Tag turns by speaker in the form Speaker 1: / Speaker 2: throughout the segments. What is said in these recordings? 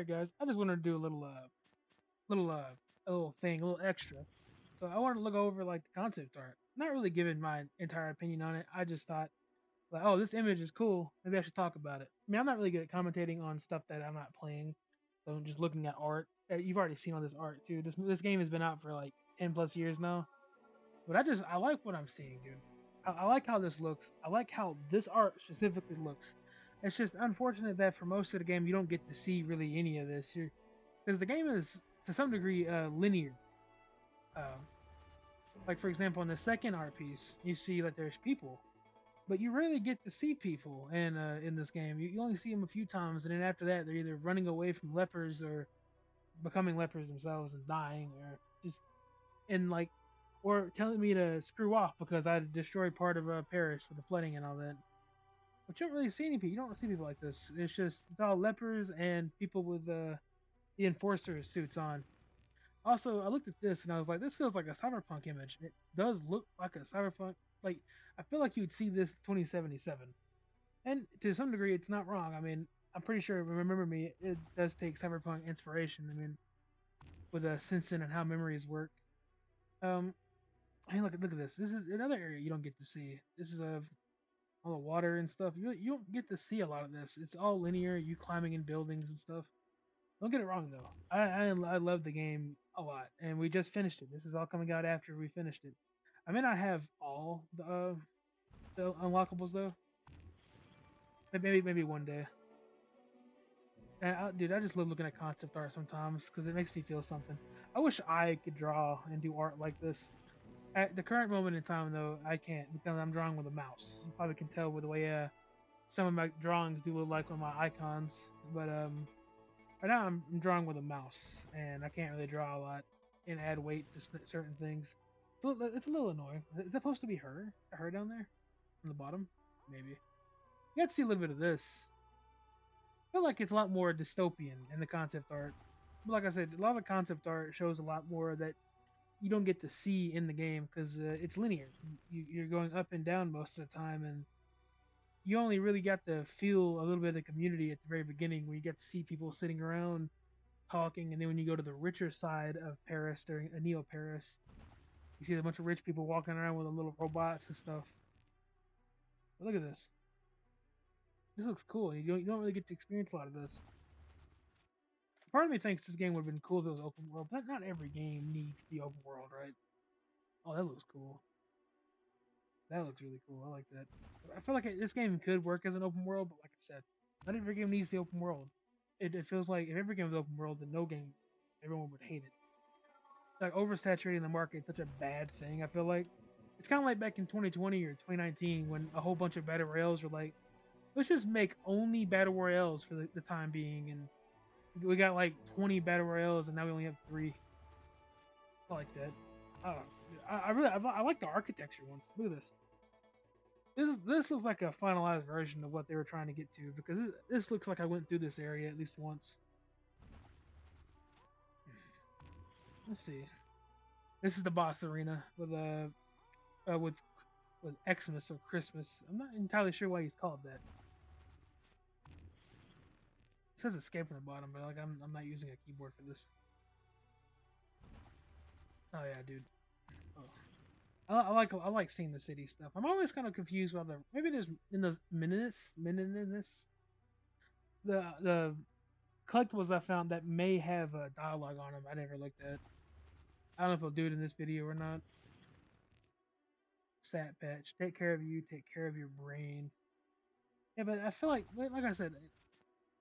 Speaker 1: Alright guys, I just wanted to do little a little thing, a little extra. So I wanted to look over like the concept art. Not really giving my entire opinion on it. I just thought like, oh, this image is cool. Maybe I should talk about it. I mean, I'm not really good at commentating on stuff that I'm not playing. So I'm just looking at art. You've already seen all this art too. This game has been out for like 10 plus years now. But I like what I'm seeing, dude. I like how this looks. I like how this art specifically looks. It's just unfortunate that for most of the game you don't get to see really any of this. Because the game is to some degree linear. Uh, like for example, in the second art piece, you see that there's people, but you rarely get to see people in this game. You only see them a few times, and then after that, they're either running away from lepers or becoming lepers themselves and dying, or just and like or telling me to screw off because I destroyed part of Paris with the flooding and all that. But you don't really see any people. You don't see people like this. It's all lepers and people with the enforcer suits on. Also, I looked at this and I was like, this feels like a cyberpunk image. It does look like a cyberpunk. Like I feel like you'd see this 2077, and to some degree, it's not wrong. I mean, I'm pretty sure. Remember me, it does take cyberpunk inspiration. I mean, with Simpson and how memories work. Um, Hey, look at this. This is another area you don't get to see. This is all the water and stuff. You don't get to see a lot of this. It's all linear. You climbing in buildings and stuff. Don't get it wrong though. I love the game a lot, and we just finished it. This is all coming out after we finished it. I may not have all the unlockables though. But maybe one day. And dude, I just love looking at concept art sometimes because it makes me feel something. I wish I could draw and do art like this. At the current moment in time, though, I can't because I'm drawing with a mouse. You probably can tell with the way some of my drawings do look like on my icons. But right now I'm drawing with a mouse, and I can't really draw a lot and add weight to certain things. So it's a little annoying. Is that supposed to be her? Her down there on the bottom? Maybe. You got to see a little bit of this. I feel like it's a lot more dystopian in the concept art. But like I said, a lot of the concept art shows a lot more that you don't get to see in the game because it's linear. You're going up and down most of the time, and you only really got to feel a little bit of the community at the very beginning, where you get to see people sitting around talking, and then when you go to the richer side of Paris during a Neo Paris, you see a bunch of rich people walking around with the little robots and stuff. But look at this. This looks cool. You don't really get to experience a lot of this. Part of me thinks this game would have been cool if it was open world, but not every game needs the open world, right? Oh, that looks cool. That looks really cool. I like that. I feel like this game could work as an open world, but like I said, not every game needs the open world. It feels like if every game was open world, then no game, everyone would hate it. Like oversaturating the market is such a bad thing. I feel like it's kind of like back in 2020 or 2019 when a whole bunch of battle royales were like, let's just make only battle royales for the time being, and we got like 20 battle royales, and now we only have three. I like that. Oh, I like the architecture ones. Look at this. This looks like a finalized version of what they were trying to get to because this looks like I went through this area at least once. Let's see. This is the boss arena with Xmas or Christmas. I'm not entirely sure why he's called that. It says escape from the bottom, but like I'm not using a keyboard for this. Oh yeah, dude. Oh. I like seeing the city stuff. I'm always kind of confused about maybe there's in those minutes the collectibles I found that may have a dialogue on them. I never looked at. I don't know if I'll do it in this video or not. Stat patch. Take care of you. Take care of your brain. Yeah, but I feel like I said,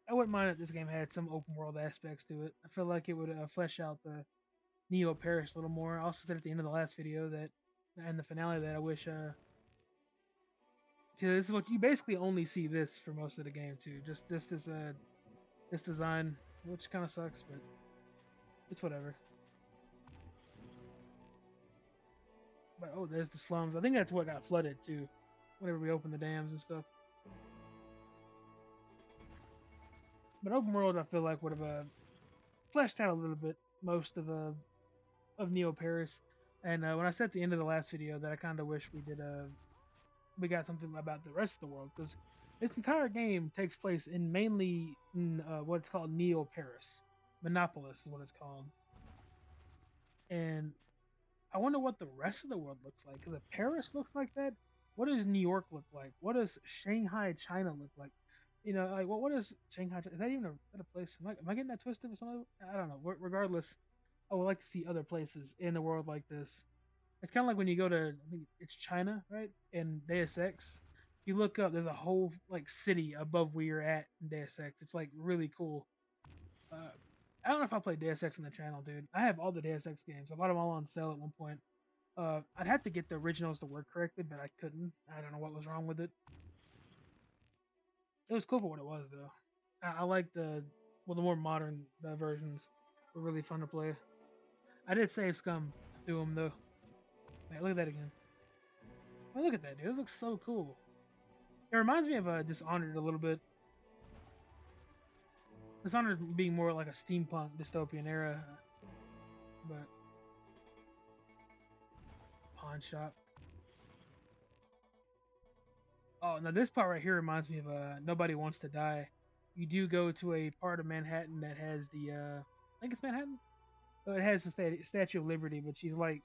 Speaker 1: I wouldn't mind if this game had some open world aspects to it. I feel like it would flesh out the Neo Paris a little more. I also said at the end of the last video that, and the finale, that I wish. See, this is what you basically only see this for most of the game too. Just this design, which kind of sucks, but it's whatever. But oh, there's the slums. I think that's what got flooded too. Whenever we opened the dams and stuff. But open world, I feel like would have fleshed out a little bit most of Neo Paris. And when I said at the end of the last video that I kind of wish we got something about the rest of the world because This entire game takes place in mainly in what's called Neo Paris. Monopolis is what it's called. And I wonder what the rest of the world looks like. Because if Paris looks like that, what does New York look like? What does Shanghai, China look like? You know, like what is Shanghai? Is that even a, is that a place? Am I getting that twisted or something? I don't know. Regardless, I would like to see other places in the world like this. It's kind of like when you go to, I think it's China, right? In Deus Ex, you look up, there's a whole like city above where you're at in Deus Ex. It's like really cool. Uh, I don't know if I played Deus Ex on the channel, dude. I have all the Deus Ex games. I bought them all on sale at one point. I'd have to get the originals to work correctly, but I couldn't. I don't know what was wrong with it. It was cool for what it was, though. I like the more modern versions were really fun to play. I did save Scum through them though. Man, look at that again. Oh, look at that, dude. It looks so cool. It reminds me of Dishonored a little bit. Dishonored being more like a steampunk dystopian era, but pawn shop. Oh, now this part right here reminds me of Nobody Wants to Die. You do go to a part of Manhattan that has the I think it's Manhattan. Oh, it has the Statue of Liberty, but she's like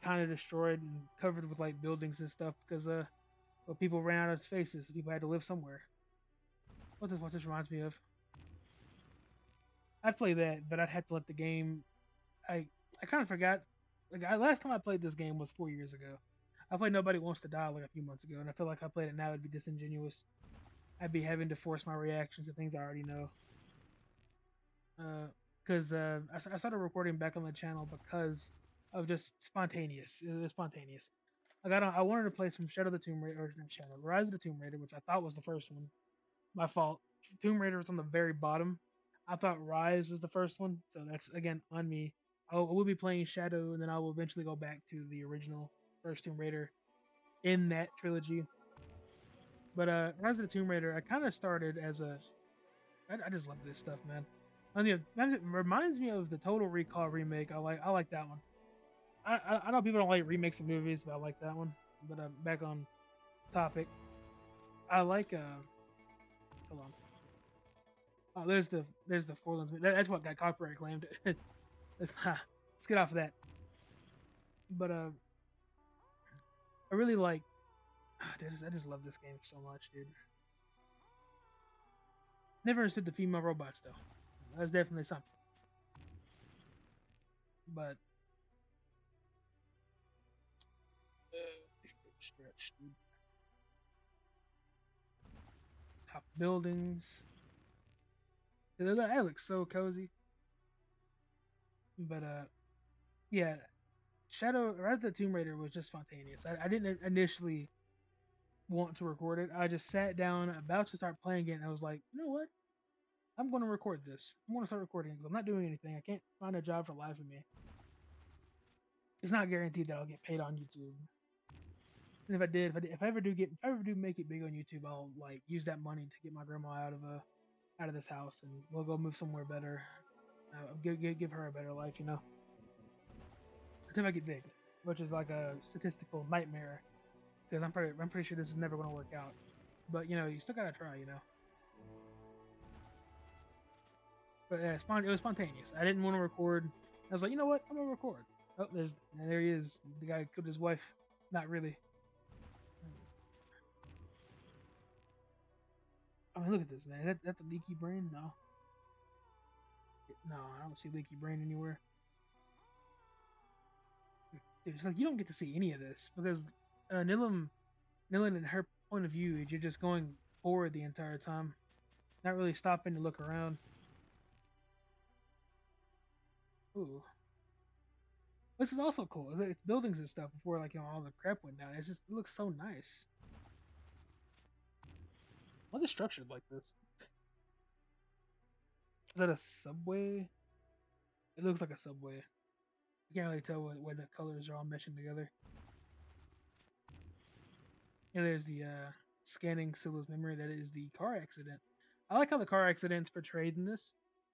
Speaker 1: kind of destroyed and covered with like buildings and stuff because well, people ran out of spaces. So people had to live somewhere. What this reminds me of? I'd play that, but I'd have to let the game. I kind of forgot. Like last time I played this game was 4 years ago. I played Nobody Wants to Die like a few months ago, and I feel like if I played it now, it'd be disingenuous. I'd be having to force my reactions to things I already know. Because I started recording back on the channel because of just spontaneous. It was spontaneous. I wanted to play some Shadow of the Tomb Raider, or not Shadow, Rise of the Tomb Raider, which I thought was the first one. My fault. Tomb Raider was on the very bottom. I thought Rise was the first one, so that's again on me. I will be playing Shadow, and then I will eventually go back to the original first Tomb Raider in that trilogy. But Rise of the Tomb Raider, I kind of started as a. I just love this stuff, man. It reminds me of the Total Recall remake. I like that one. I know people don't like remakes of movies, but I like that one. But back on topic, I like hold on. Oh, there's the Forlands. That's what got copyright claimed. Let's get off of that. But I really like. I just love this game so much, dude. Never understood the female robots though. That was definitely something. But stretch, dude. Top buildings. That looks so cozy. But yeah, Shadow Rise of the Tomb Raider was just spontaneous. I didn't initially want to record it. I just sat down about to start playing it, and I was like, you know what? I'm going to record this. I'm going to start recording because I'm not doing anything. I can't find a job for life of me. It's not guaranteed that I'll get paid on YouTube. And if I ever do make it big on YouTube, I'll like use that money to get my grandma out of this house, and we'll go move somewhere better. Give her a better life, you know. Until I get big, which is like a statistical nightmare because I'm pretty sure this is never going to work out. But you know, you still gotta try, you know. But yeah, it was spontaneous. I didn't want to record. I was like, you know what? I'm gonna record. Oh, there he is. The guy who killed his wife. Not really. I mean, look at this, man. That's a leaky brain? No, I don't see leaky brain anywhere. It's like you don't get to see any of this because Nilam, in her point of view, you're just going forward the entire time, not really stopping to look around. Ooh, this is also cool. It's buildings and stuff before like all the crap went down. It looks so nice. Why is it structured like this? Is that a subway? It looks like a subway. You can't really tell where the colors are all meshing together. And there's the scanning Scylla's memory. That is the car accident. I like how the car accident's portrayed in this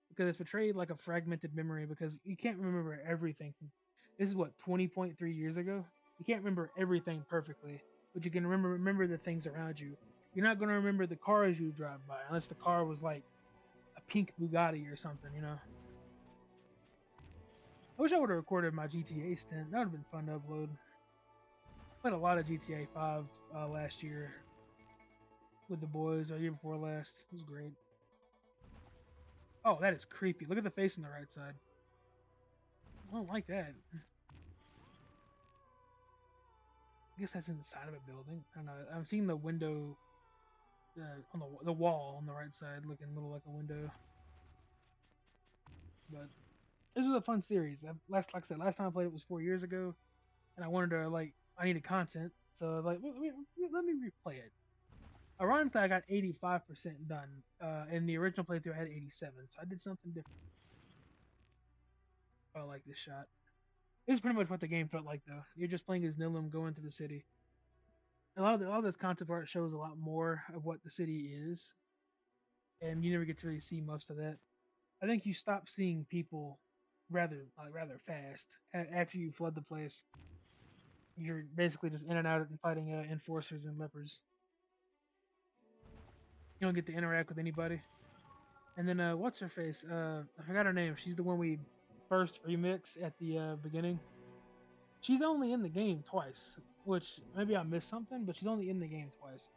Speaker 1: because it's portrayed like a fragmented memory because you can't remember everything. This is what 20.3 years ago. You can't remember everything perfectly, but you can remember the things around you. you're not gonna remember the cars you drive by unless the car was like a pink Bugatti or something, you know. I wish I would have recorded my GTA stint. That would have been fun to upload. Played a lot of GTA 5 last year with the boys, or year before last. It was great. Oh, that is creepy. Look at the face on the right side. I don't like that. I guess that's inside of a building. I don't know. I'm seeing the window on the wall on the right side, looking a little like a window. But this was a fun series. Like I said, last time I played it was 4 years ago, and I wanted to like I needed content, so I was like let me replay it. Ironically, I got 85% done. In the original playthrough, I had 87, so I did something different. I like this shot. This is pretty much what the game felt like, though. You're just playing as Nilum going through the city. A lot of this concept art shows a lot more of what the city is, and you never get to really see most of that. I think you stop seeing people rather fast after you flood the place. You're basically just in and out and fighting enforcers and lepers. You don't get to interact with anybody. And then what's her face? I forgot her name. She's the one we first remix at the beginning. She's only in the game twice, which maybe I missed something, but she's only in the game twice.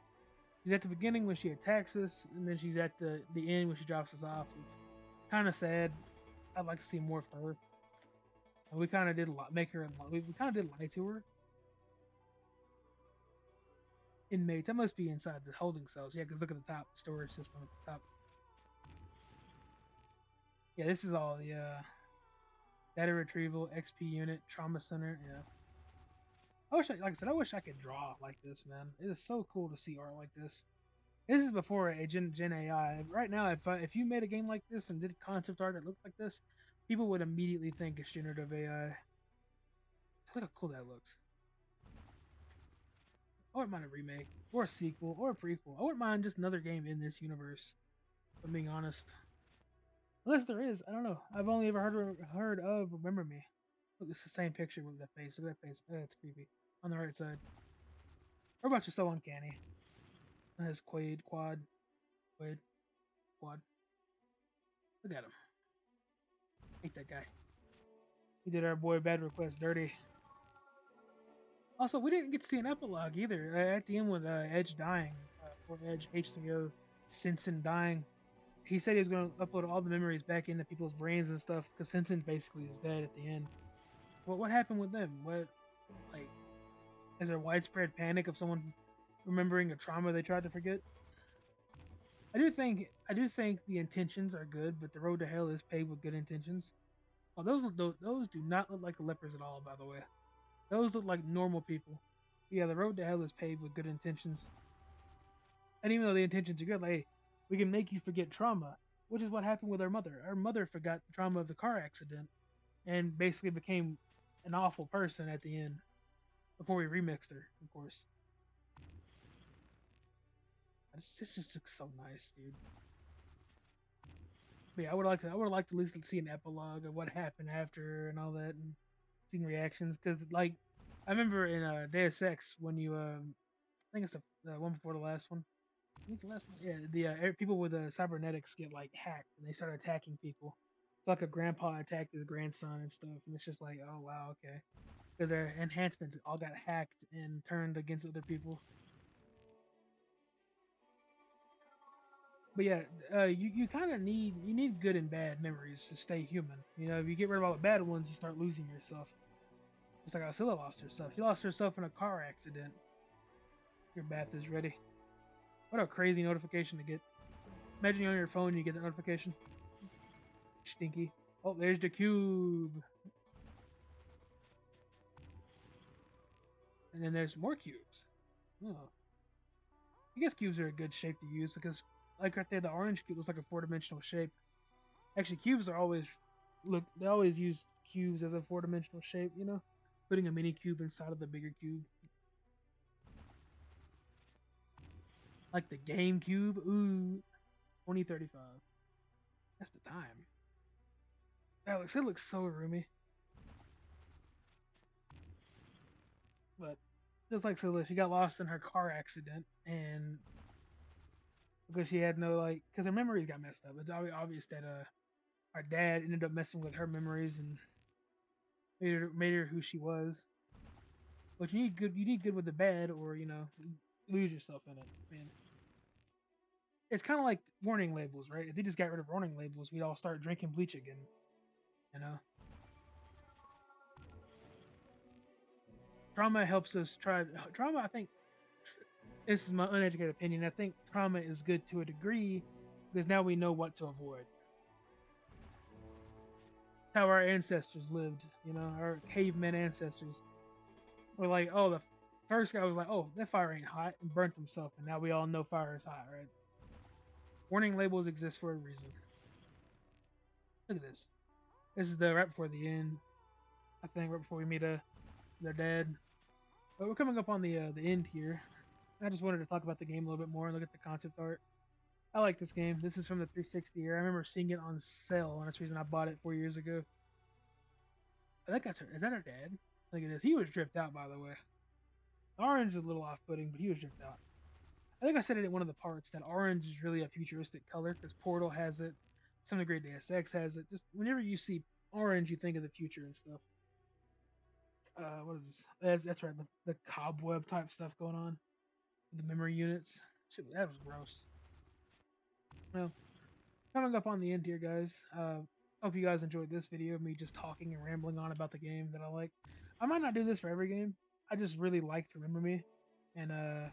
Speaker 1: She's at the beginning when she attacks us, and then she's at the end when she drops us off. It's kind of sad. I'd like to see more of her. And we kind of did make her. We kind of did lie to her. Inmates. That must be inside the holding cells. Yeah, because look at the top storage system at the top. Yeah, this is all the data retrieval, XP unit, trauma center. Yeah. Like I said, I wish I could draw like this, man. It is so cool to see art like this. This is before a Gen AI. Right now, if you made a game like this and did concept art that looked like this, people would immediately think it's generative AI. Look how cool that looks. I wouldn't mind a remake, or a sequel, or a prequel. I wouldn't mind just another game in this universe. If I'm being honest. Unless there is, I don't know. I've only ever heard of Remember Me. Look, it's the same picture with that face. Look at that face. That's creepy. On the right side. Robots are so uncanny. And there's Quaid, Quad. Look at him. Hate that guy. He did our boy Bad Request dirty. Also, we didn't get to see an epilogue either. At the end with Edge dying, or Edge H3O Simpson dying, he said he was going to upload all the memories back into people's brains and stuff because Simpson basically is dead at the end. Well, what happened with them? Like, is there widespread panic of someone remembering a trauma they tried to forget? I do think the intentions are good, but the road to hell is paved with good intentions. Oh, those do not look like the lepers at all, by the way. Those look like normal people. Yeah, the road to hell is paved with good intentions. And even though the intentions are good, like, hey, we can make you forget trauma, which is what happened with our mother. Our mother forgot the trauma of the car accident and basically became an awful person at the end before we remixed her, of course. This just looks so nice, dude. But yeah, I would like to at least see an epilogue of what happened after and all that, and seeing reactions. Because like, I remember in Deus Ex when you I think it's the one before the last one. I think it's the last one. Yeah, the people with cybernetics get like hacked and they start attacking people. It's like a grandpa attacked his grandson and stuff, and it's just like, oh wow, okay, because their enhancements all got hacked and turned against other people. But yeah, you kind of need good and bad memories to stay human. You know, if you get rid of all the bad ones, you start losing yourself. Just like Alcilla lost herself. She lost herself in a car accident. Your bath is ready. What a crazy notification to get. Imagine you're on your phone and you get that notification. Stinky. Oh, there's the cube. And then there's more cubes. Oh. I guess cubes are a good shape to use because, like right there, the orange cube looks like a four-dimensional shape. Actually, cubes are always they always use cubes as a four-dimensional shape, you know? Putting a mini cube inside of the bigger cube. Like the GameCube. Ooh. 2035. That's the time. Alex, it looks so roomy. But just like Scylla, she got lost in her car accident and because she had no like because her memories got messed up. It's obvious that our dad ended up messing with her memories and made her who she was. But you need good with the bad, or lose yourself in it, man. It's kind of like warning labels, right? If they just got rid of warning labels, we'd all start drinking bleach again. You know, trauma helps us try. Trauma, I think, this is my uneducated opinion. I think trauma is good to a degree because now we know what to avoid. How our ancestors lived, our caveman ancestors were like, oh, the first guy was like, oh, that fire ain't hot, and burnt himself, and now we all know fire is hot, right? Warning labels exist for a reason. Look at this. This is the right before the end. I think right before we meet their dad. But we're coming up on the end here. I just wanted to talk about the game a little bit more and look at the concept art. I like this game. This is from the 360 era. I remember seeing it on sale, and that's the reason I bought it 4 years ago. I think that's her. Is that her dad? Look at this. He was dripped out, by the way. Orange is a little off-putting, but he was dripped out. I think I said it in one of the parts that orange is really a futuristic color because Portal has it, some of the great Deus Ex has it. Just whenever you see orange, you think of the future and stuff. What is this? That's right, the cobweb type stuff going on. The memory units. Shit, that was gross. Well, coming up on the end here, guys. Hope you guys enjoyed this video of me just talking and rambling on about the game that I like. I might not do this for every game. I just really like to remember me. And that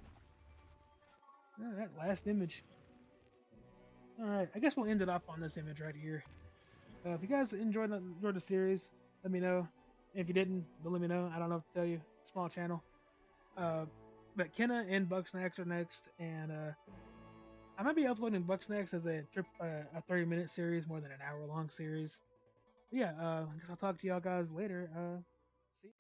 Speaker 1: last image. All right, I guess we'll end it off on this image right here. If you guys enjoyed the series, let me know. If you didn't, don't let me know. I don't know what to tell you. Small channel. But Kenna and Bugsnax are next, and I might be uploading Bugsnax as a 30-minute series more than an hour-long series. But yeah, I guess I'll talk to y'all guys later. See.